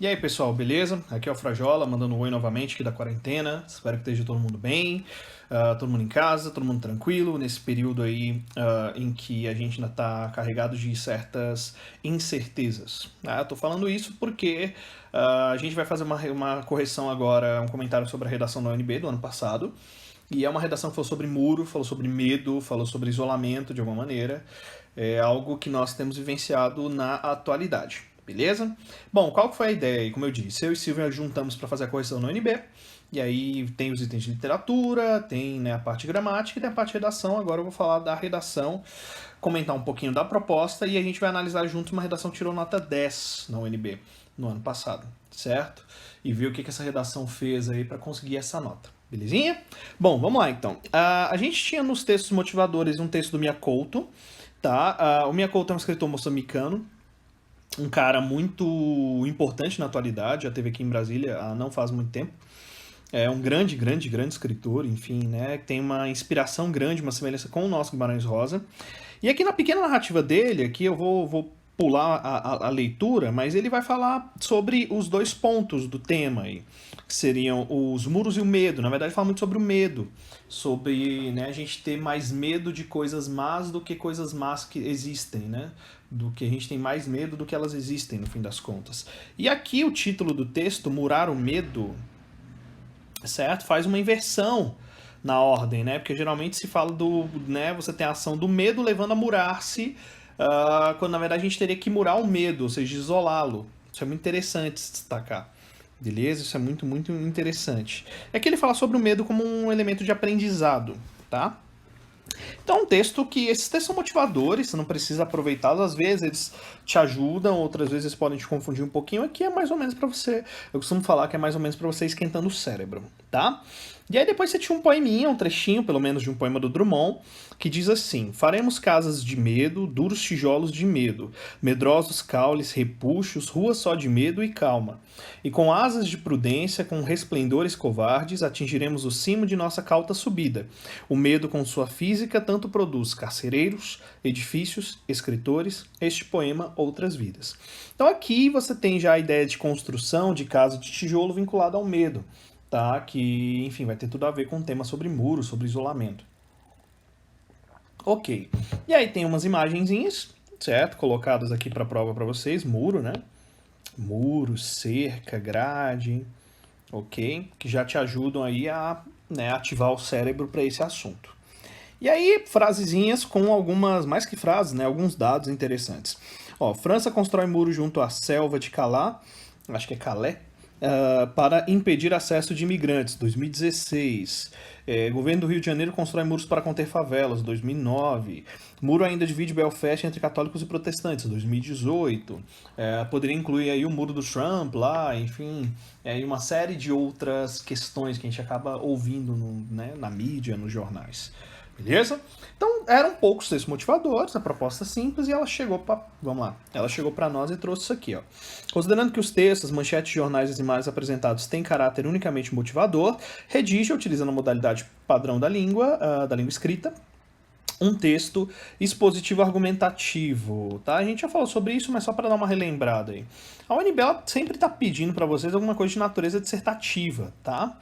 E aí, pessoal, beleza? Aqui é o Frajola, mandando um oi novamente aqui da quarentena. Espero que esteja todo mundo bem, todo mundo em casa, todo mundo tranquilo, nesse período aí em que a gente ainda está carregado de certas incertezas. Eu tô falando isso porque a gente vai fazer uma correção agora, um comentário sobre a redação da UNB do ano passado. E é uma redação que falou sobre muro, falou sobre medo, falou sobre isolamento de alguma maneira. É algo que nós temos vivenciado na atualidade. Beleza? Bom, qual que foi a ideia aí? Como eu disse, eu e Silvia juntamos para fazer a correção no UNB. E aí tem os itens de literatura, tem, né, a parte gramática e tem a parte de redação. Agora eu vou falar da redação, comentar um pouquinho da proposta e a gente vai analisar junto uma redação que tirou nota 10 na UNB no ano passado, certo? E ver o que essa redação fez aí para conseguir essa nota. Belezinha? Bom, vamos lá então. A gente tinha nos textos motivadores um texto do Mia Couto, tá? O Mia Couto é um escritor moçambicano, um cara muito importante na atualidade, já esteve aqui em Brasília há não faz muito tempo. É um grande, grande, grande escritor, enfim, né? Tem uma inspiração grande, uma semelhança com o nosso Guimarães Rosa. E aqui na pequena narrativa dele, aqui eu vou pular a leitura, mas ele vai falar sobre os dois pontos do tema aí, que seriam os muros e o medo. Na verdade, fala muito sobre o medo, sobre, né, a gente ter mais medo de coisas más do que coisas más que existem, né? Do que a gente tem mais medo do que elas existem, no fim das contas. E aqui o título do texto, Murar o Medo, certo? Faz uma inversão na ordem, né? Porque geralmente se fala do, né, você tem a ação do medo levando a murar-se, quando na verdade a gente teria que murar o medo, ou seja, isolá-lo. Isso é muito interessante se destacar. Beleza? Isso é muito, muito interessante. É que ele fala sobre o medo como um elemento de aprendizado, tá? Então, é um texto que esses textos são motivadores, você não precisa aproveitá-los. Às vezes eles te ajudam, outras vezes eles podem te confundir um pouquinho. Aqui é mais ou menos para você. Eu costumo falar que é mais ou menos para você esquentando o cérebro, tá? E aí depois você tinha um poeminha, um trechinho, pelo menos, de um poema do Drummond, que diz assim: faremos casas de medo, duros tijolos de medo, medrosos caules, repuxos, ruas só de medo e calma. E com asas de prudência, com resplendores covardes, atingiremos o cimo de nossa cauta subida. O medo com sua física tanto produz carcereiros, edifícios, escritores, este poema, outras vidas. Então aqui você tem já a ideia de construção de casa de tijolo vinculada ao medo, tá? Que, enfim, vai ter tudo a ver com o tema sobre muros, sobre isolamento. Ok. E aí tem umas imagenzinhas, certo? Colocadas aqui para prova para vocês, muro, né? Muro, cerca, grade, ok? Que já te ajudam aí a, né, ativar o cérebro para esse assunto. E aí, frasezinhas com algumas, mais que frases, né, alguns dados interessantes. Ó, França constrói muro junto à selva de Calais, acho que é Calais, para impedir acesso de imigrantes, 2016. Governo do Rio de Janeiro constrói muros para conter favelas, 2009. Muro ainda divide Belfast entre católicos e protestantes, 2018. Poderia incluir aí o muro do Trump lá, enfim, e uma série de outras questões que a gente acaba ouvindo né, na mídia, nos jornais. Beleza? Então, eram poucos textos motivadores, a proposta simples, e ela chegou para, vamos lá, ela chegou para nós e trouxe isso aqui, ó. Considerando que os textos, manchetes, jornais e as imagens apresentados têm caráter unicamente motivador, redige, utilizando a modalidade padrão da língua escrita, um texto expositivo argumentativo, tá? A gente já falou sobre isso, mas só para dar uma relembrada aí. A UNB sempre está pedindo para vocês alguma coisa de natureza dissertativa, tá?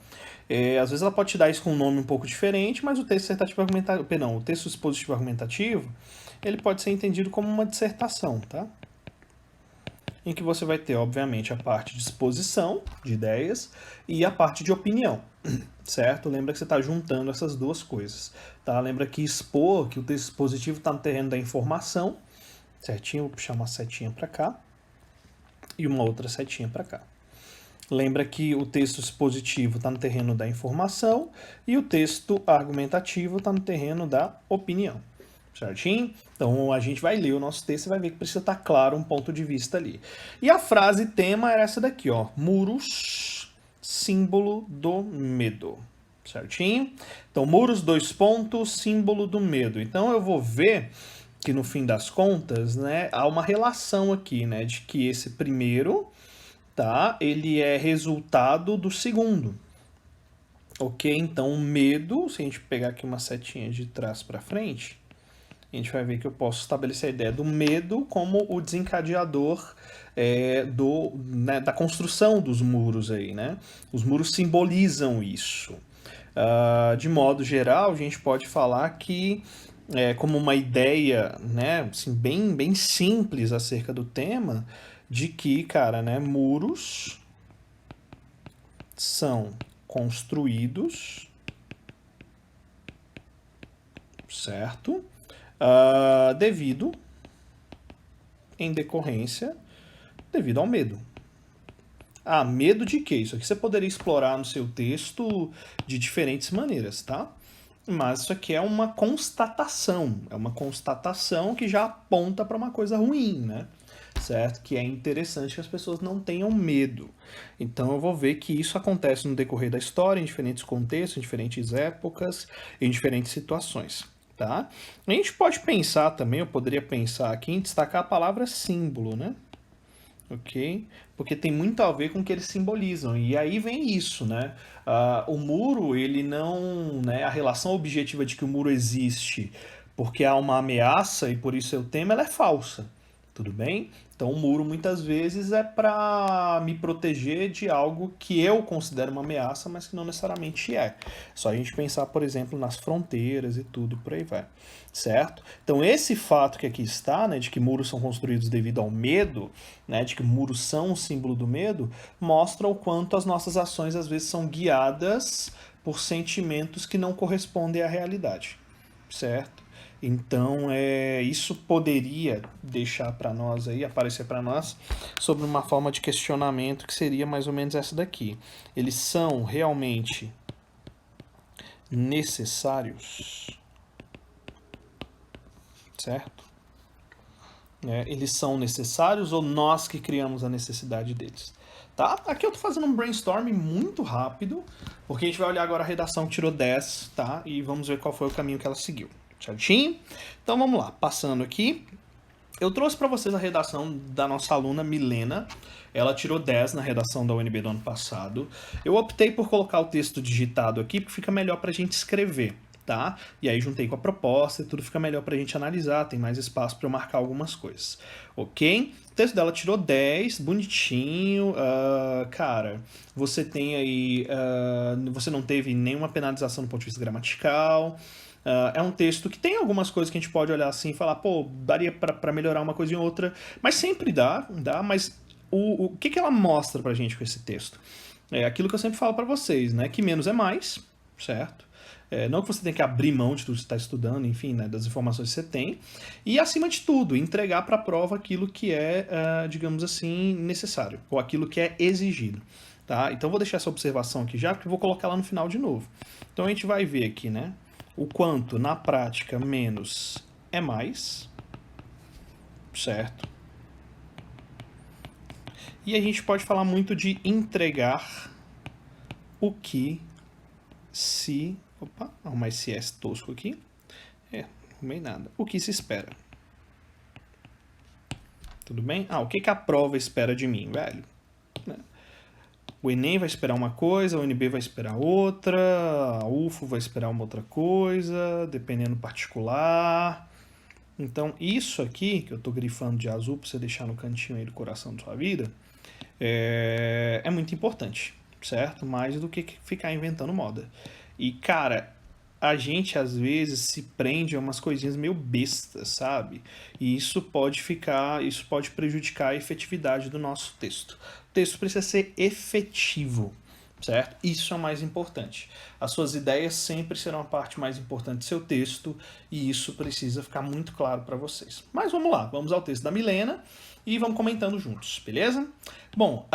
Às vezes ela pode te dar isso com um nome um pouco diferente, mas o texto dissertativo argumentativo, perdão, o texto expositivo argumentativo, ele pode ser entendido como uma dissertação, tá? Em que você vai ter, obviamente, a parte de exposição de ideias e a parte de opinião, certo? Lembra que você está juntando essas duas coisas, tá? Lembra que expor, que o texto expositivo está no terreno da informação, certinho? Vou puxar uma setinha para cá e uma outra setinha para cá. Lembra que o texto expositivo está no terreno da informação e o texto argumentativo está no terreno da opinião. Certinho? Então a gente vai ler o nosso texto e vai ver que precisa estar claro um ponto de vista ali. E a frase tema era essa daqui, ó. Muros, símbolo do medo. Certinho? Então, muros, dois pontos, símbolo do medo. Então eu vou ver que no fim das contas, né, há uma relação aqui, né, de que esse primeiro, tá, ele é resultado do segundo. Ok? Então, o medo, se a gente pegar aqui uma setinha de trás para frente, a gente vai ver que eu posso estabelecer a ideia do medo como o desencadeador da construção dos muros aí, né? Os muros simbolizam isso. De modo geral, a gente pode falar que, como uma ideia, né, assim, bem simples acerca do tema, de que, cara, né, muros são construídos, certo? Devido ao medo. Medo de quê? Isso aqui você poderia explorar no seu texto de diferentes maneiras, tá? Mas isso aqui é uma constatação. É uma constatação que já aponta para uma coisa ruim, né? Certo? Que é interessante que as pessoas não tenham medo. Então eu vou ver que isso acontece no decorrer da história, em diferentes contextos, em diferentes épocas, em diferentes situações. Tá? A gente pode pensar também, eu poderia pensar aqui em destacar a palavra símbolo, né? Ok? Porque tem muito a ver com o que eles simbolizam. E aí vem isso, né? O muro, ele não. Né, a relação objetiva de que o muro existe porque há uma ameaça e por isso é o tema, ela é falsa. Tudo bem? Então, o muro muitas vezes é para me proteger de algo que eu considero uma ameaça, mas que não necessariamente é. Só a gente pensar, por exemplo, nas fronteiras e tudo por aí vai. Certo? Então, esse fato que aqui está, né, de que muros são construídos devido ao medo, né, de que muros são um símbolo do medo, mostra o quanto as nossas ações às vezes são guiadas por sentimentos que não correspondem à realidade. Certo? Então, isso poderia deixar para nós aí, aparecer para nós, sobre uma forma de questionamento que seria mais ou menos essa daqui. Eles são realmente necessários? Certo? Eles são necessários ou nós que criamos a necessidade deles? Tá? Aqui eu tô fazendo um brainstorming muito rápido, porque a gente vai olhar agora a redação que tirou 10, tá? E vamos ver qual foi o caminho que ela seguiu. Certinho? Então vamos lá, passando aqui. Eu trouxe para vocês a redação da nossa aluna Milena. Ela tirou 10 na redação da UNB do ano passado. Eu optei por colocar o texto digitado aqui, porque fica melhor para a gente escrever, tá? E aí juntei com a proposta e tudo fica melhor para a gente analisar, tem mais espaço para eu marcar algumas coisas, ok? O texto dela tirou 10, bonitinho. Cara, você tem aí... você não teve nenhuma penalização do ponto de vista gramatical. É um texto que tem algumas coisas que a gente pode olhar assim e falar, pô, daria para melhorar uma coisa em outra, mas sempre dá, mas o que ela mostra pra gente com esse texto? É aquilo que eu sempre falo para vocês, né? Que menos é mais, certo? Não que você tenha que abrir mão de tudo que você está estudando, enfim, né, das informações que você tem, e acima de tudo, entregar para a prova aquilo que é, digamos assim, necessário, ou aquilo que é exigido. Tá? Então vou deixar essa observação aqui já, porque eu vou colocar lá no final de novo. Então a gente vai ver aqui, né? O quanto, na prática, menos é mais, certo? E a gente pode falar muito de entregar o que se... Opa, arrumar esse S tosco aqui. Não arrumei nada. O que se espera. Tudo bem? O que a prova espera de mim, velho? O Enem vai esperar uma coisa, a UNB vai esperar outra, a UFO vai esperar uma outra coisa, dependendo do particular. Então, isso aqui, que eu estou grifando de azul para você deixar no cantinho aí do coração da sua vida, é muito importante, certo? Mais do que ficar inventando moda. E, cara, a gente às vezes se prende a umas coisinhas meio bestas, sabe? E isso pode prejudicar a efetividade do nosso texto. O texto precisa ser efetivo, certo? Isso é o mais importante. As suas ideias sempre serão a parte mais importante do seu texto e isso precisa ficar muito claro para vocês. Mas vamos lá, vamos ao texto da Milena e vamos comentando juntos, beleza? Bom,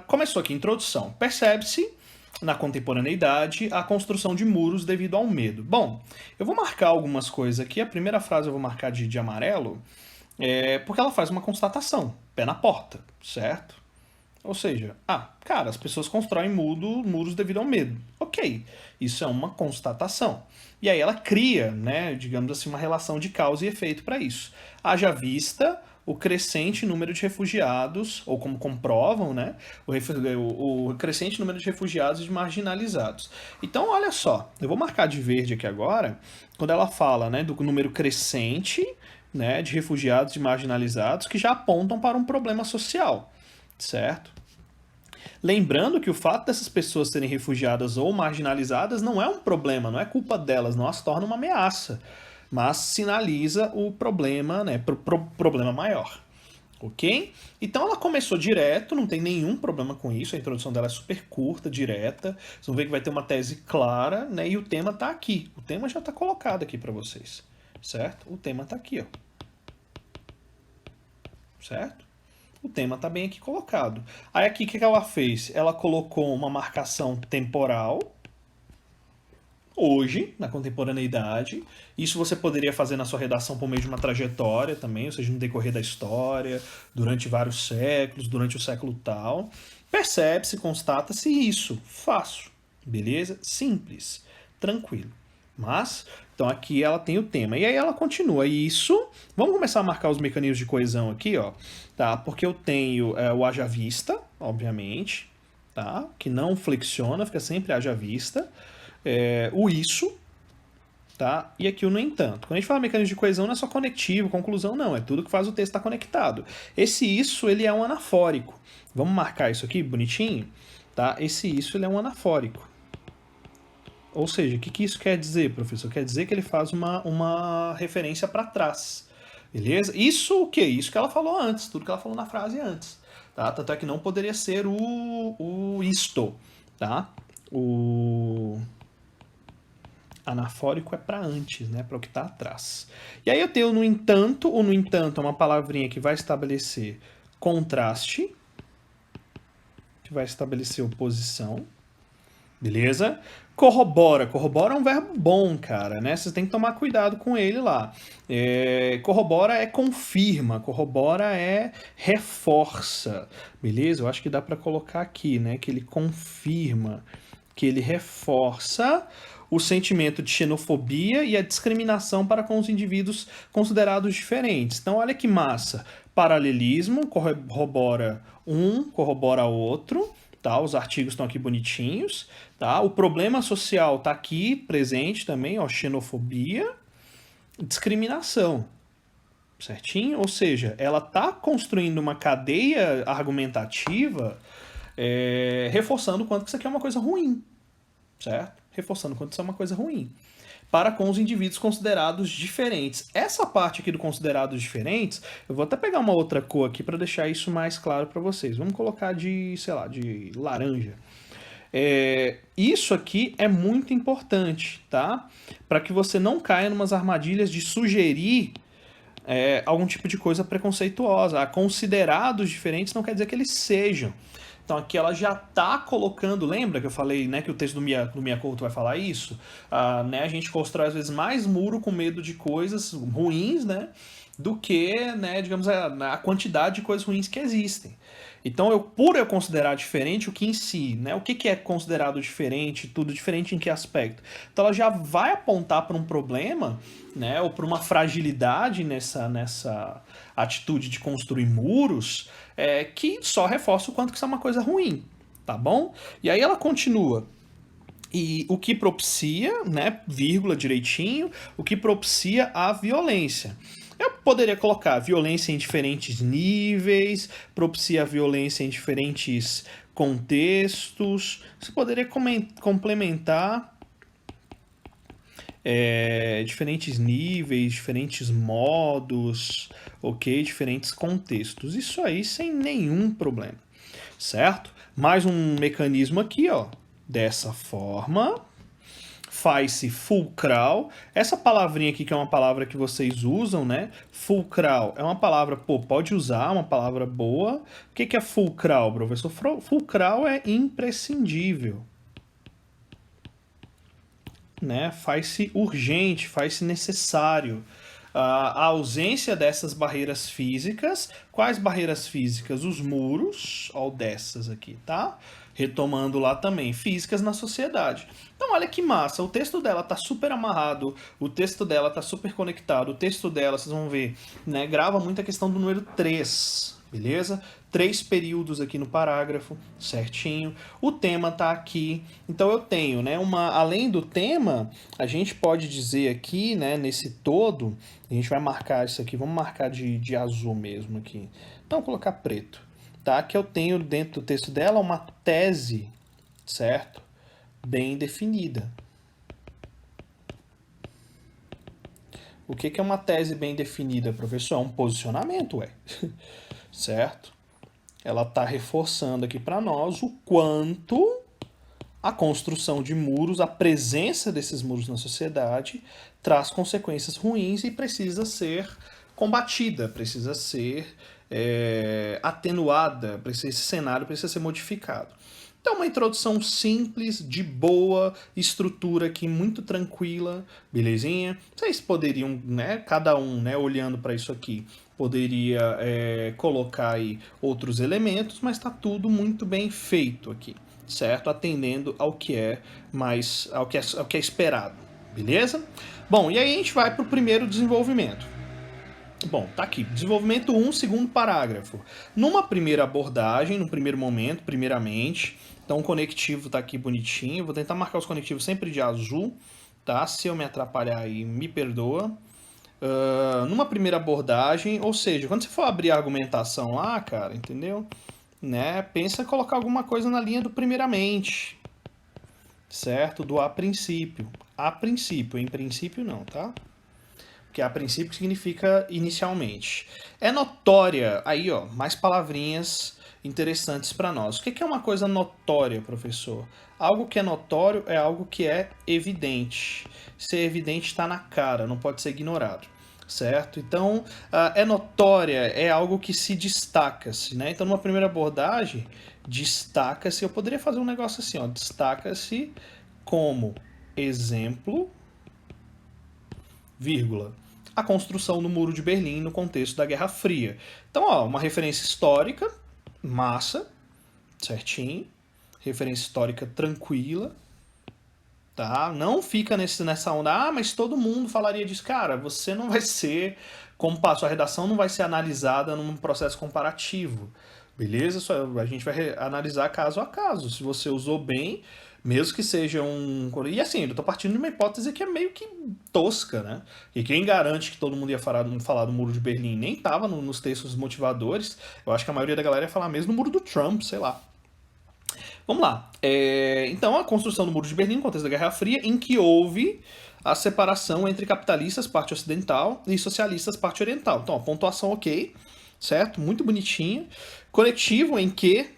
começou aqui a introdução. Percebe-se na contemporaneidade, a construção de muros devido ao medo. Bom, eu vou marcar algumas coisas aqui. A primeira frase eu vou marcar de amarelo, porque ela faz uma constatação, pé na porta, certo? Ou seja, cara, as pessoas constroem muros devido ao medo. Ok, isso é uma constatação. E aí ela cria, né, digamos assim, uma relação de causa e efeito para isso. Haja vista o crescente número de refugiados, ou como comprovam, né, o crescente número de refugiados e de marginalizados. Então, olha só, eu vou marcar de verde aqui agora, quando ela fala, né, do número crescente, né, de refugiados e marginalizados que já apontam para um problema social, certo? Lembrando que o fato dessas pessoas serem refugiadas ou marginalizadas não é um problema, não é culpa delas, não as torna uma ameaça, mas sinaliza o problema, né, problema maior. Ok? Então ela começou direto, não tem nenhum problema com isso, a introdução dela é super curta, direta. Vocês vão ver que vai ter uma tese clara, né? E o tema está aqui. O tema já está colocado aqui para vocês, certo? O tema está aqui, ó. Certo? O tema está bem aqui colocado. Aí aqui o que ela fez? Ela colocou uma marcação temporal, hoje, na contemporaneidade. Isso você poderia fazer na sua redação por meio de uma trajetória também, ou seja, no decorrer da história, durante vários séculos, durante o século tal. Percebe-se, constata-se isso. Fácil. Beleza? Simples. Tranquilo. Mas, então aqui ela tem o tema. E aí ela continua. Isso, vamos começar a marcar os mecanismos de coesão aqui, ó. Tá? Porque eu tenho o haja vista, obviamente, tá? Que não flexiona, fica sempre haja vista. O isso, tá? E aqui o no entanto. Quando a gente fala mecanismo de coesão, não é só conectivo, conclusão, não. É tudo que faz o texto estar conectado. Esse isso, ele é um anafórico. Vamos marcar isso aqui bonitinho? Tá? Esse isso, ele é um anafórico. Ou seja, o que isso quer dizer, professor? Quer dizer que ele faz uma referência para trás. Beleza? Isso o quê? Isso que ela falou antes, tudo que ela falou na frase antes. Tá? Tanto é que não poderia ser o isto, tá? O anafórico é para antes, né? Para o que está atrás. E aí eu tenho no entanto. O no entanto é uma palavrinha que vai estabelecer contraste, que vai estabelecer oposição. Beleza? Corrobora. Corrobora é um verbo bom, cara, né? Você tem que tomar cuidado com ele lá. Corrobora é confirma, corrobora é reforça. Beleza? Eu acho que dá para colocar aqui, né? Que ele confirma, que ele reforça o sentimento de xenofobia e a discriminação para com os indivíduos considerados diferentes. Então, olha que massa. Paralelismo, corrobora um, corrobora outro. Tá? Os artigos estão aqui bonitinhos. Tá? O problema social está aqui presente também, ó, xenofobia, discriminação. Certinho? Ou seja, ela está construindo uma cadeia argumentativa reforçando o quanto que isso aqui é uma coisa ruim. Certo? Reforçando o quanto isso é uma coisa ruim. Para com os indivíduos considerados diferentes. Essa parte aqui do considerados diferentes, eu vou até pegar uma outra cor aqui para deixar isso mais claro para vocês. Vamos colocar de, sei lá, de laranja. Isso aqui é muito importante, tá? Para que você não caia em umas armadilhas de sugerir algum tipo de coisa preconceituosa. Considerados diferentes não quer dizer que eles sejam. Então aqui ela já está colocando, lembra que eu falei, né, que o texto do Mia Couto vai falar isso? Né, a gente constrói às vezes mais muro com medo de coisas ruins, né, do que, né, digamos, a quantidade de coisas ruins que existem. Então, por eu considerar diferente o que em si, né, o que é considerado diferente, tudo diferente em que aspecto? Então ela já vai apontar para um problema, né, ou para uma fragilidade nessa atitude de construir muros, que só reforça o quanto que isso é uma coisa ruim, tá bom? E aí ela continua. E o que propicia, né, vírgula direitinho, o que propicia a violência. Eu poderia colocar violência em diferentes níveis, propicia a violência em diferentes contextos. Você poderia complementar diferentes níveis, diferentes modos, ok? Diferentes contextos. Isso aí sem nenhum problema, certo? Mais um mecanismo aqui, ó. Dessa forma, faz-se fulcral. Essa palavrinha aqui, que é uma palavra que vocês usam, né? Fulcral é uma palavra, pode usar, uma palavra boa. O que é fulcral, professor? Fulcral é imprescindível. Né? Faz-se urgente, faz-se necessário. A ausência dessas barreiras físicas. Quais barreiras físicas? Os muros, ó, dessas aqui, tá? retomando lá também, físicas na sociedade. Então olha que massa, o texto dela tá super amarrado, o texto dela tá super conectado, o texto dela, vocês vão ver, né, grava muito a questão do número 3, beleza? 3 períodos aqui no parágrafo, certinho. O tema tá aqui. Então eu tenho, né, além do tema, a gente pode dizer aqui, né, nesse todo, a gente vai marcar isso aqui, vamos marcar de azul mesmo aqui. Não, colocar preto, tá? Que eu tenho dentro do texto dela uma tese, certo? Bem definida. O que é uma tese bem definida, professor? É um posicionamento, ué. Certo? Ela está reforçando aqui para nós o quanto a construção de muros, a presença desses muros na sociedade, traz consequências ruins e precisa ser combatida, precisa ser atenuada, esse cenário precisa ser modificado. Então, uma introdução simples, de boa estrutura aqui, muito tranquila, belezinha? Vocês poderiam, né, cada um, né, olhando para isso aqui, poderia colocar aí outros elementos, mas está tudo muito bem feito aqui, certo? Atendendo ao que é ao que é esperado, beleza? Bom, e aí a gente vai para o primeiro desenvolvimento. Bom, tá aqui, desenvolvimento 1, segundo parágrafo. Numa primeira abordagem, no primeiro momento, primeiramente, então o conectivo tá aqui bonitinho, vou tentar marcar os conectivos sempre de azul, tá? Se eu me atrapalhar aí, me perdoa. Numa primeira abordagem, ou seja, quando você for abrir a argumentação lá, cara, entendeu? Né? Pensa em colocar alguma coisa na linha do primeiramente, certo? Do a princípio. A princípio, em princípio não, tá? Porque a princípio significa inicialmente. É notória, aí ó, mais palavrinhas interessantes para nós. O que é uma coisa notória, professor? Algo que é notório é algo que é evidente. Ser evidente está na cara, não pode ser ignorado, certo? Então, é notória, é algo que se destaca-se, né? Então, numa primeira abordagem, destaca-se, eu poderia fazer um negócio assim, ó, destaca-se como exemplo, vírgula, a construção do Muro de Berlim no contexto da Guerra Fria. Então, ó, uma referência histórica, massa, certinho, referência histórica tranquila, tá? Não fica nessa onda, mas todo mundo falaria disso. Cara, você não vai ser, sua redação não vai ser analisada num processo comparativo, beleza? A gente vai analisar caso a caso. Se você usou bem, mesmo que seja um... E assim, eu tô partindo de uma hipótese que é meio que tosca, né? E quem garante que todo mundo ia falar do Muro de Berlim nem tava nos textos motivadores. Eu acho que a maioria da galera ia falar mesmo do Muro do Trump, sei lá. Vamos lá. Então, a construção do Muro de Berlim no contexto da Guerra Fria, em que houve a separação entre capitalistas, parte ocidental, e socialistas, parte oriental. Então, a pontuação ok, certo? Muito bonitinha. Conectivo em que...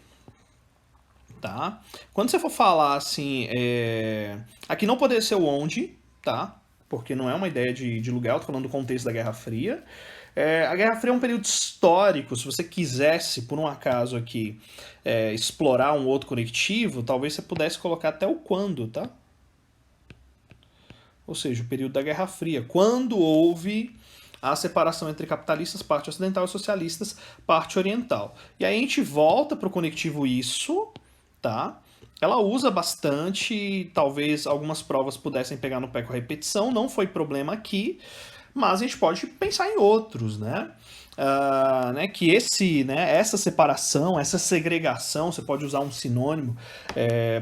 Tá? Quando você for falar assim... Aqui não poderia ser o onde, tá? Porque não é uma ideia de lugar, eu tô falando do contexto da Guerra Fria. A Guerra Fria é um período histórico. Se você quisesse, por um acaso aqui, explorar um outro conectivo, talvez você pudesse colocar até o quando, tá? Ou seja, o período da Guerra Fria. Quando houve a separação entre capitalistas, parte ocidental, e socialistas, parte oriental. E aí a gente volta para o conectivo isso, tá? Ela usa bastante, talvez algumas provas pudessem pegar no pé com a repetição, não foi problema aqui, mas a gente pode pensar em outros, né? Que essa separação, essa segregação, você pode usar um sinônimo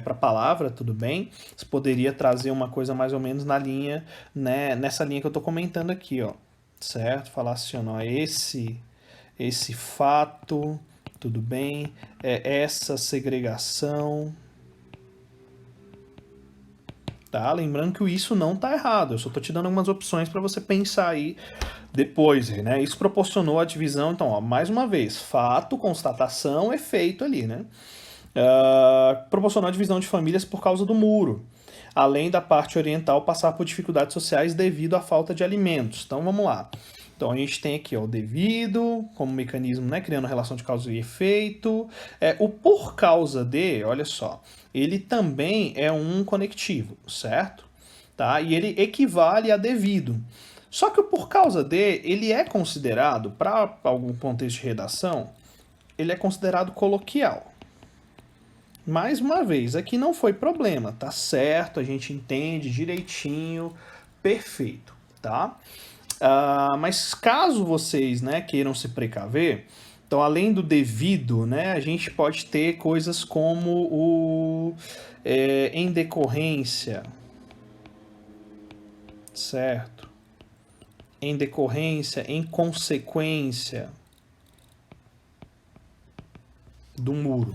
para a palavra, tudo bem? Você poderia trazer uma coisa mais ou menos na linha, né, nessa linha que eu estou comentando aqui, ó, certo? Falar assim, ó, esse fato, tudo bem? Essa segregação... Tá? Lembrando que o isso não tá errado, eu só tô te dando algumas opções para você pensar aí depois, né? Isso proporcionou a divisão, então, ó, mais uma vez, fato, constatação, efeito ali, né? Proporcionou a divisão de famílias por causa do muro, além da parte oriental passar por dificuldades sociais devido à falta de alimentos. Então, vamos lá. Então, a gente tem aqui ó, o devido, como mecanismo, né, criando relação de causa e efeito. O por causa de, olha só, ele também é um conectivo, certo? Tá? E ele equivale a devido. Só que o por causa de, ele é considerado, para algum contexto de redação, ele é considerado coloquial. Mais uma vez, aqui não foi problema, tá certo, a gente entende direitinho, perfeito, tá? Mas caso vocês, né, queiram se precaver, então além do devido, né, a gente pode ter coisas como o em decorrência, certo? Em decorrência, em consequência do muro,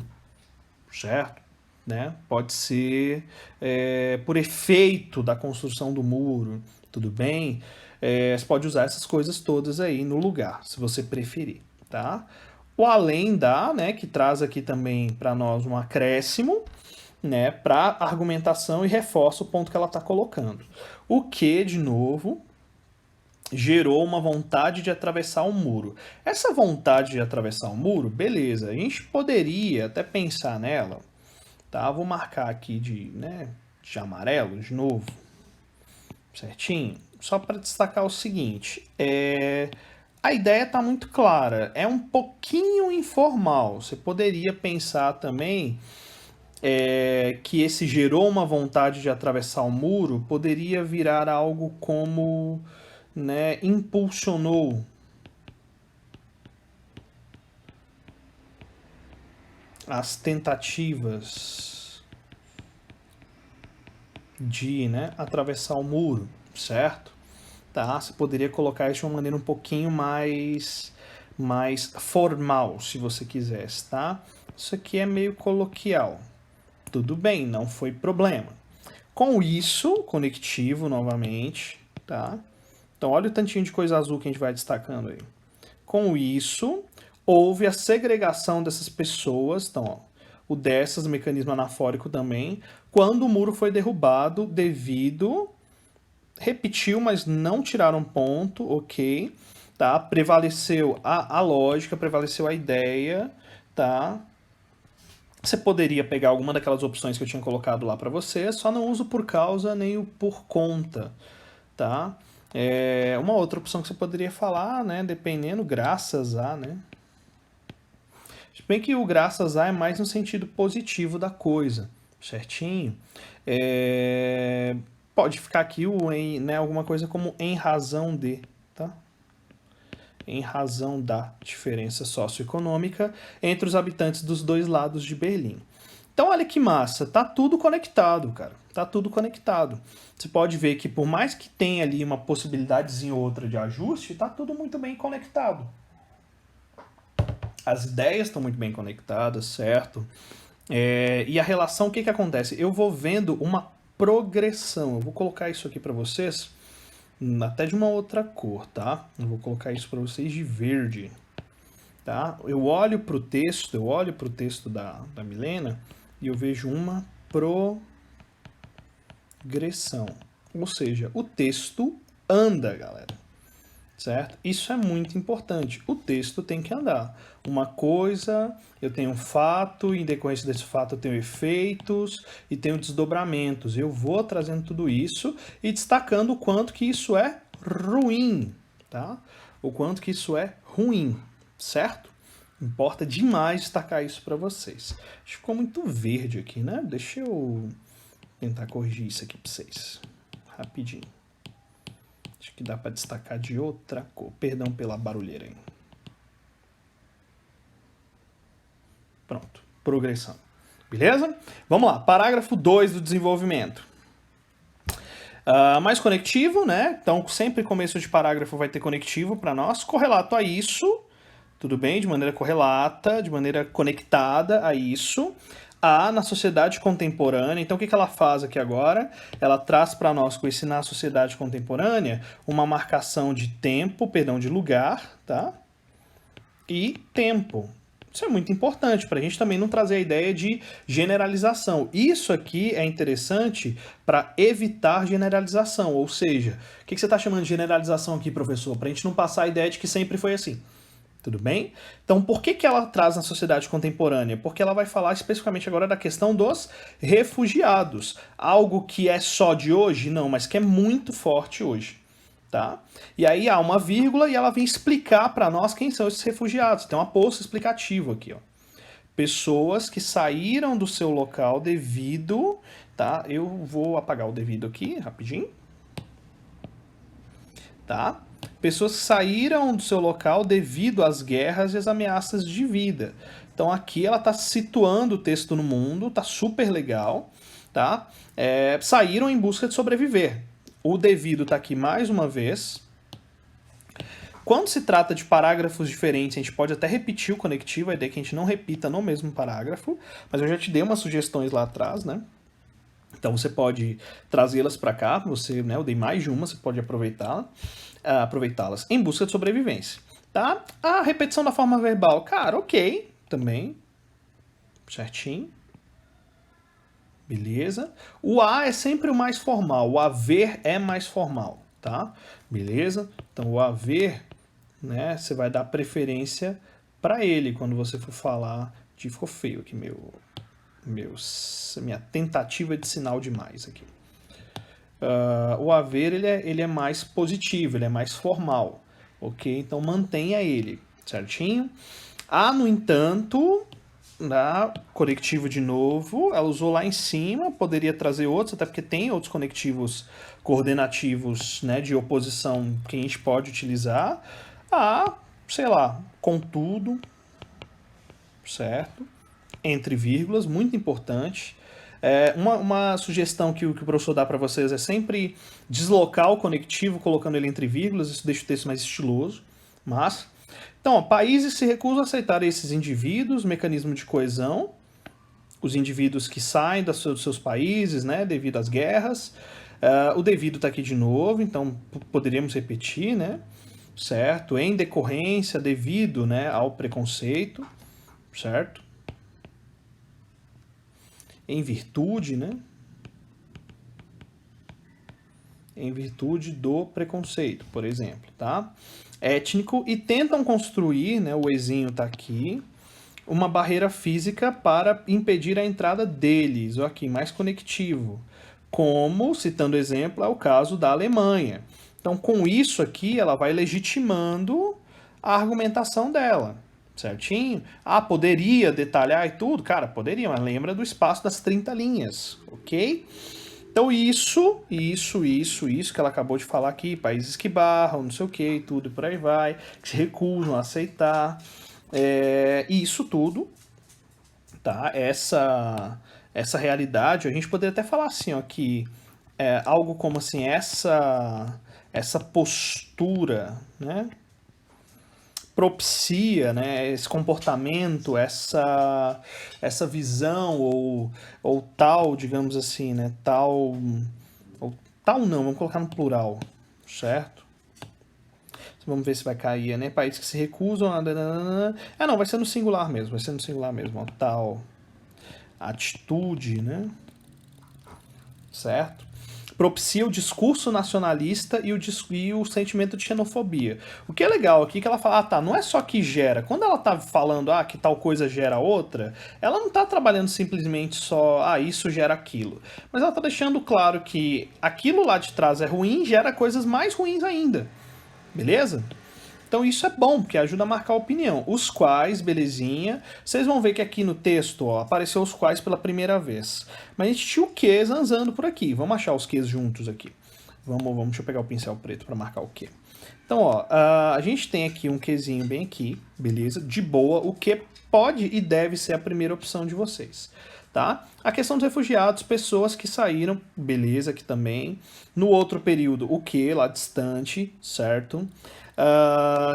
certo? Né? Pode ser por efeito da construção do muro, tudo bem? Você pode usar essas coisas todas aí no lugar, se você preferir, tá? O além da, né, que traz aqui também para nós um acréscimo, né, para argumentação e reforça o ponto que ela está colocando. O que, de novo, gerou uma vontade de atravessar o muro. Essa vontade de atravessar o muro, beleza, a gente poderia até pensar nela, tá? Vou marcar aqui de amarelo de novo, certinho? Só para destacar o seguinte, a ideia está muito clara, é um pouquinho informal. Você poderia pensar também que esse gerou uma vontade de atravessar o muro, poderia virar algo como, né, impulsionou as tentativas de, né, atravessar o muro, certo? Tá? Você poderia colocar isso de uma maneira um pouquinho mais formal, se você quisesse, tá? Isso aqui é meio coloquial. Tudo bem, não foi problema. Com isso, conectivo novamente, tá? Então, olha o tantinho de coisa azul que a gente vai destacando aí. Com isso, houve a segregação dessas pessoas, então, ó, o dessas, mecanismo anafórico também, quando o muro foi derrubado devido... Repetiu, mas não tiraram ponto, ok? Tá? Prevaleceu a lógica, prevaleceu a ideia, tá? Você poderia pegar alguma daquelas opções que eu tinha colocado lá para você, só não uso por causa nem o por conta, tá? Uma outra opção que você poderia falar, né? Dependendo, graças a, né? Se bem que o graças a é mais no sentido positivo da coisa, certinho? Pode ficar aqui o em, né, alguma coisa como em razão de, tá? Em razão da diferença socioeconômica entre os habitantes dos dois lados de Berlim. Então, olha que massa, tá tudo conectado, cara. Tá tudo conectado. Você pode ver que por mais que tenha ali uma possibilidadezinha ou outra de ajuste, tá tudo muito bem conectado. As ideias estão muito bem conectadas, certo? E a relação, o que acontece? Eu vou vendo uma progressão. Eu vou colocar isso aqui para vocês até de uma outra cor, tá? Eu vou colocar isso para vocês de verde, tá? Eu olho para o texto da Milena e eu vejo uma progressão. Ou seja, o texto anda, galera. Certo? Isso é muito importante. O texto tem que andar. Uma coisa, eu tenho um fato, em decorrência desse fato eu tenho efeitos e tenho desdobramentos. Eu vou trazendo tudo isso e destacando o quanto que isso é ruim, tá? O quanto que isso é ruim, certo? Importa demais destacar isso para vocês. Acho que ficou muito verde aqui, né? Deixa eu tentar corrigir isso aqui para vocês. Rapidinho. Acho que dá para destacar de outra cor. Perdão pela barulheira aí. Pronto. Progressão. Beleza? Vamos lá. Parágrafo 2 do desenvolvimento. Mais conectivo, né? Então, sempre começo de parágrafo vai ter conectivo para nós. Correlato a isso. Tudo bem? De maneira correlata, de maneira conectada a isso. Na sociedade contemporânea. Então, o que ela faz aqui agora? Ela traz para nós, com esse na sociedade contemporânea, uma marcação de tempo, de lugar, tá? E tempo. Isso é muito importante para a gente também não trazer a ideia de generalização. Isso aqui é interessante para evitar generalização. Ou seja, o que você está chamando de generalização aqui, professor? Para a gente não passar a ideia de que sempre foi assim. Tudo bem? Então, por que ela traz na sociedade contemporânea? Porque ela vai falar especificamente agora da questão dos refugiados. Algo que é só de hoje? Não, mas que é muito forte hoje. Tá? E aí há uma vírgula e ela vem explicar para nós quem são esses refugiados. Tem um aposto explicativo aqui. Ó. Pessoas que saíram do seu local devido, tá? Eu vou apagar o devido aqui, rapidinho. Tá? Pessoas que saíram do seu local devido às guerras e às ameaças de vida. Então aqui ela está situando o texto no mundo, tá super legal, tá? Saíram em busca de sobreviver. O devido está aqui mais uma vez. Quando se trata de parágrafos diferentes, a gente pode até repetir o conectivo, a ideia é que a gente não repita no mesmo parágrafo, mas eu já te dei umas sugestões lá atrás, né? Então você pode trazê-las para cá, né, eu dei mais de uma, você pode aproveitá-las em busca de sobrevivência, tá? A repetição da forma verbal, cara, ok, também, certinho, beleza. O a é sempre o mais formal, o haver é mais formal, tá? Beleza? Então o haver, né, você vai dar preferência para ele quando você for falar de... Ficou feio aqui minha tentativa de sinal demais aqui. O haver ele é mais positivo, ele é mais formal, ok? Então mantenha ele, certinho? No entanto, conectivo de novo, ela usou lá em cima, poderia trazer outros, até porque tem outros conectivos coordenativos, né, de oposição que a gente pode utilizar. Sei lá, contudo, certo? Entre vírgulas, muito importante. Uma sugestão que o professor dá para vocês é sempre deslocar o conectivo colocando ele entre vírgulas, isso deixa o texto mais estiloso. Mas, então, países se recusam a aceitar esses indivíduos, mecanismo de coesão, os indivíduos que saem dos seus países, né, devido às guerras. O devido está aqui de novo, então poderíamos repetir, né, certo? Em decorrência, devido, né, ao preconceito, certo? Em virtude, né? Em virtude do preconceito, por exemplo, tá? Étnico, e tentam construir, né, o ezinho tá aqui, uma barreira física para impedir a entrada deles, ou aqui, mais conectivo. Como, citando exemplo, é o caso da Alemanha. Então, com isso aqui, ela vai legitimando a argumentação dela. Certinho? Poderia detalhar e tudo? Cara, poderia, mas lembra do espaço das 30 linhas, ok? Então isso que ela acabou de falar aqui, países que barram, não sei o que, e tudo, e por aí vai, que se recusam a aceitar, isso tudo, tá? Essa realidade, a gente poderia até falar assim, ó, que algo como assim, essa postura, né? Propicia, né, esse comportamento, essa visão ou tal, digamos assim, né, tal não, vamos colocar no plural, certo? Vamos ver se vai cair, né, países que se recusam a... não, vai ser no singular mesmo, ó, tal atitude, né, certo? Propicia o discurso nacionalista e o sentimento de xenofobia. O que é legal aqui é que ela fala, não é só que gera. Quando ela tá falando, que tal coisa gera outra, ela não tá trabalhando simplesmente só, isso gera aquilo. Mas ela tá deixando claro que aquilo lá de trás é ruim, gera coisas mais ruins ainda. Beleza? Então isso é bom, porque ajuda a marcar a opinião. Os quais, belezinha. Vocês vão ver que aqui no texto, ó, apareceu os quais pela primeira vez. Mas a gente tinha o que zanzando por aqui. Vamos achar os quês juntos aqui. Deixa eu pegar o pincel preto para marcar o que. Então, ó, a gente tem aqui um quezinho bem aqui, beleza? De boa, o que pode e deve ser a primeira opção de vocês. Tá? A questão dos refugiados, pessoas que saíram, beleza, aqui também. No outro período, o que, lá distante, certo?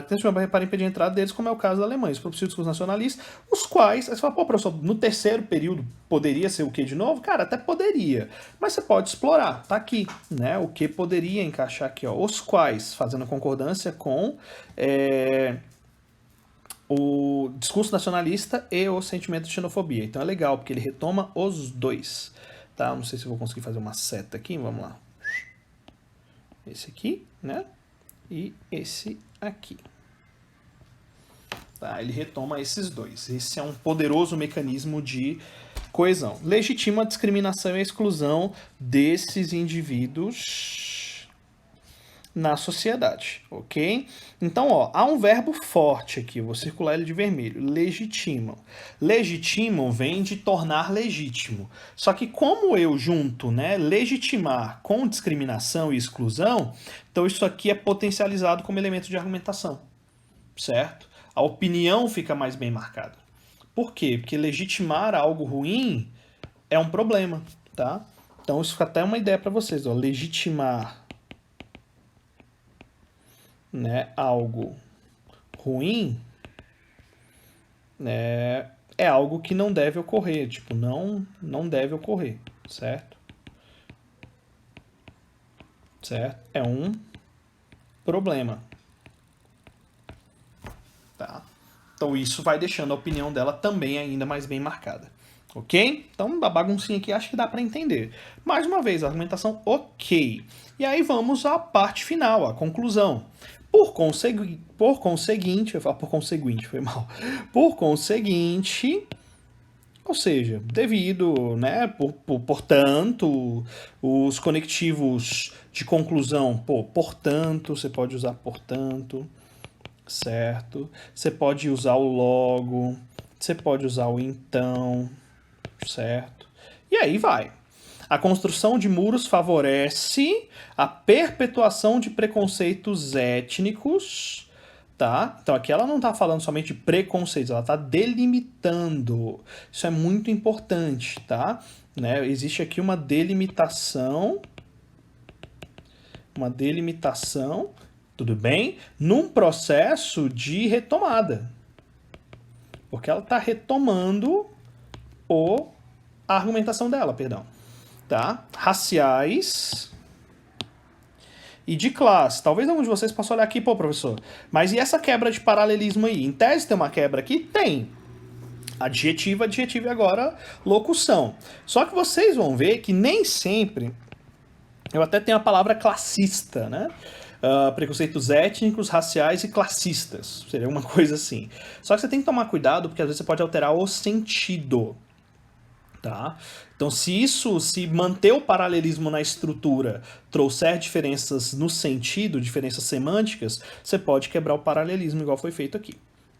Tem uma barreira para impedir a entrada deles, como é o caso da Alemanha. Os propiciam discursos nacionalistas, os quais, você fala, professor, no terceiro período poderia ser o que de novo? Cara, até poderia, mas você pode explorar, tá aqui, né? O que poderia encaixar aqui, ó, os quais, fazendo concordância com o discurso nacionalista e o sentimento de xenofobia. Então é legal, porque ele retoma os dois, tá? Não sei se eu vou conseguir fazer uma seta aqui, vamos lá. Esse aqui, né? E esse aqui. Tá, ele retoma esses dois. Esse é um poderoso mecanismo de coesão. Legitima a discriminação e a exclusão desses indivíduos na sociedade, ok? Então, ó, há um verbo forte aqui, eu vou circular ele de vermelho, legitimam. Legitimam vem de tornar legítimo. Só que como eu junto, né, legitimar com discriminação e exclusão, então isso aqui é potencializado como elemento de argumentação, certo? A opinião fica mais bem marcada. Por quê? Porque legitimar algo ruim é um problema, tá? Então isso fica até uma ideia para vocês, ó, legitimar, né, algo ruim, né, é algo que não deve ocorrer, tipo, não deve ocorrer, certo? Certo? É um problema, tá? Então isso vai deixando a opinião dela também ainda mais bem marcada, ok? Então a baguncinha aqui acho que dá para entender. Mais uma vez, a argumentação ok. E aí vamos à parte final, à conclusão. Por conseguinte, eu ia falar por conseguinte, foi mal. Por conseguinte, ou seja, devido, né, portanto, os conectivos de conclusão, portanto, você pode usar portanto, certo? Você pode usar o logo, você pode usar o então, certo? E aí vai. A construção de muros favorece a perpetuação de preconceitos étnicos, tá? Então aqui ela não está falando somente de preconceitos, ela está delimitando. Isso é muito importante, tá? Né? Existe aqui uma delimitação, tudo bem? Num processo de retomada. Porque ela está retomando a argumentação dela, perdão. Tá? Raciais e de classe. Talvez algum de vocês possa olhar aqui, pô, professor, mas e essa quebra de paralelismo aí? Em tese tem uma quebra aqui? Tem. Adjetivo e agora locução. Só que vocês vão ver que nem sempre... Eu até tenho a palavra classista, né? Preconceitos étnicos, raciais e classistas. Seria uma coisa assim. Só que você tem que tomar cuidado, porque às vezes você pode alterar o sentido. Tá? Então, se manter o paralelismo na estrutura trouxer diferenças no sentido, diferenças semânticas, você pode quebrar o paralelismo, igual foi feito aqui.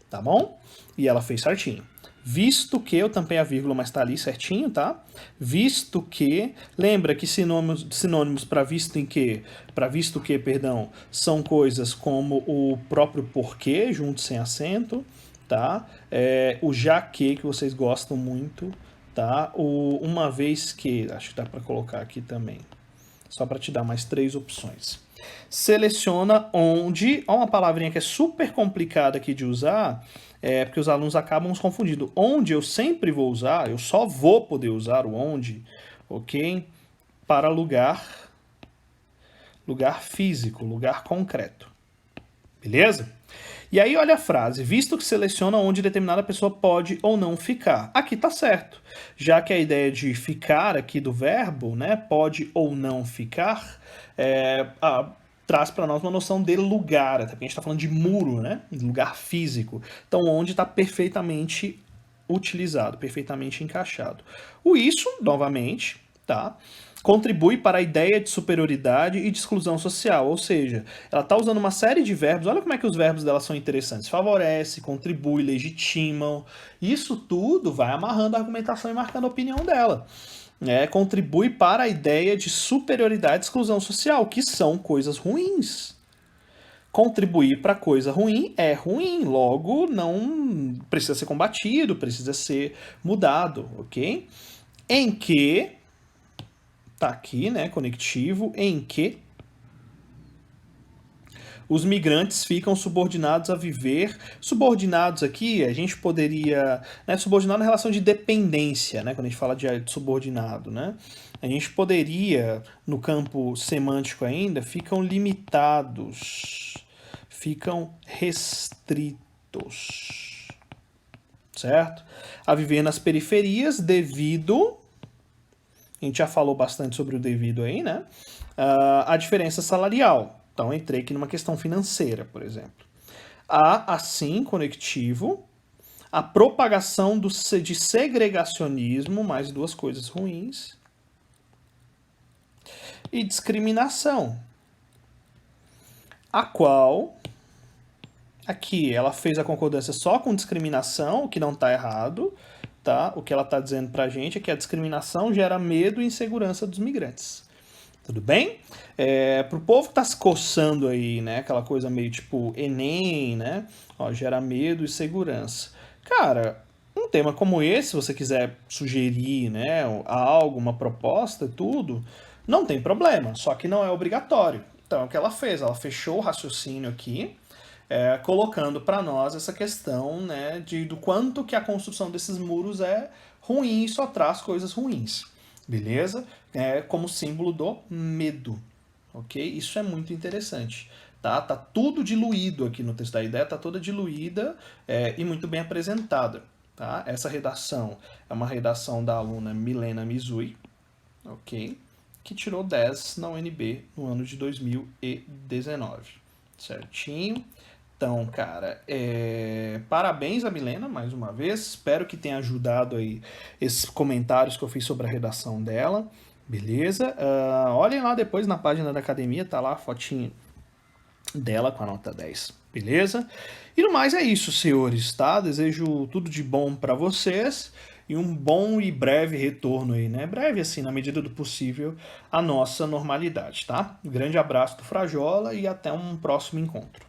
Tá bom? E ela fez certinho. Visto que, eu tampei a vírgula, mas tá ali certinho, tá? Visto que, lembra que sinônimos para visto que, perdão, são coisas como o próprio porquê, junto sem acento, tá? O já que vocês gostam muito, tá? O uma vez que, acho que dá para colocar aqui também, só para te dar mais 3 opções. Seleciona onde, ó, uma palavrinha que é super complicada aqui de usar, porque os alunos acabam se confundindo. Onde eu sempre vou usar, eu só vou poder usar o onde, ok? Para lugar físico, lugar concreto. Beleza? E aí olha a frase, visto que seleciona onde determinada pessoa pode ou não ficar. Aqui tá certo, já que a ideia de ficar aqui do verbo, né, pode ou não ficar, traz para nós uma noção de lugar, até porque a gente está falando de muro, né, lugar físico. Então onde está perfeitamente utilizado, perfeitamente encaixado. O isso, novamente, tá? Contribui para a ideia de superioridade e de exclusão social, ou seja, ela está usando uma série de verbos, olha como é que os verbos dela são interessantes, favorece, contribui, legitimam, isso tudo vai amarrando a argumentação e marcando a opinião dela. Contribui para a ideia de superioridade e exclusão social, que são coisas ruins. Contribuir para coisa ruim é ruim, logo não precisa ser combatido, precisa ser mudado, ok? Em que... tá aqui, né, conectivo, em que os migrantes ficam subordinados a viver. Subordinados aqui, a gente poderia... né, subordinado na relação de dependência, né, quando a gente fala de subordinado, né? A gente poderia, no campo semântico ainda, ficam limitados, ficam restritos, certo? A viver nas periferias devido... a gente já falou bastante sobre o devido aí, né? A diferença salarial. Então, entrei aqui numa questão financeira, por exemplo. Há, assim, conectivo, a propagação de segregacionismo, mais 2 coisas ruins, e discriminação. a qual aqui ela fez a concordância só com discriminação, o que não está errado, tá? O que ela está dizendo para a gente é que a discriminação gera medo e insegurança dos migrantes. Tudo bem? Para o povo que está se coçando aí, né? Aquela coisa meio tipo Enem, né? Ó, gera medo e segurança. Cara, um tema como esse, se você quiser sugerir, né, algo, uma proposta, tudo, não tem problema, só que não é obrigatório. Então, o que ela fez? Ela fechou o raciocínio aqui, colocando para nós essa questão, né, do quanto que a construção desses muros é ruim e só traz coisas ruins, beleza? Como símbolo do medo, ok? Isso é muito interessante. Tá tudo diluído aqui no texto. A ideia tá toda diluída e muito bem apresentada. Tá? Essa redação é uma redação da aluna Milena Mizui, ok? Que tirou 10 na UNB no ano de 2019. Certinho? Então, cara, parabéns a Milena, mais uma vez. Espero que tenha ajudado aí esses comentários que eu fiz sobre a redação dela. Beleza? Olhem lá depois na página da academia, tá lá a fotinha dela com a nota 10. Beleza? E no mais é isso, senhores, tá? Desejo tudo de bom para vocês e um bom e breve retorno aí, né? Breve, assim, na medida do possível, à nossa normalidade, tá? Um grande abraço do Frajola e até um próximo encontro.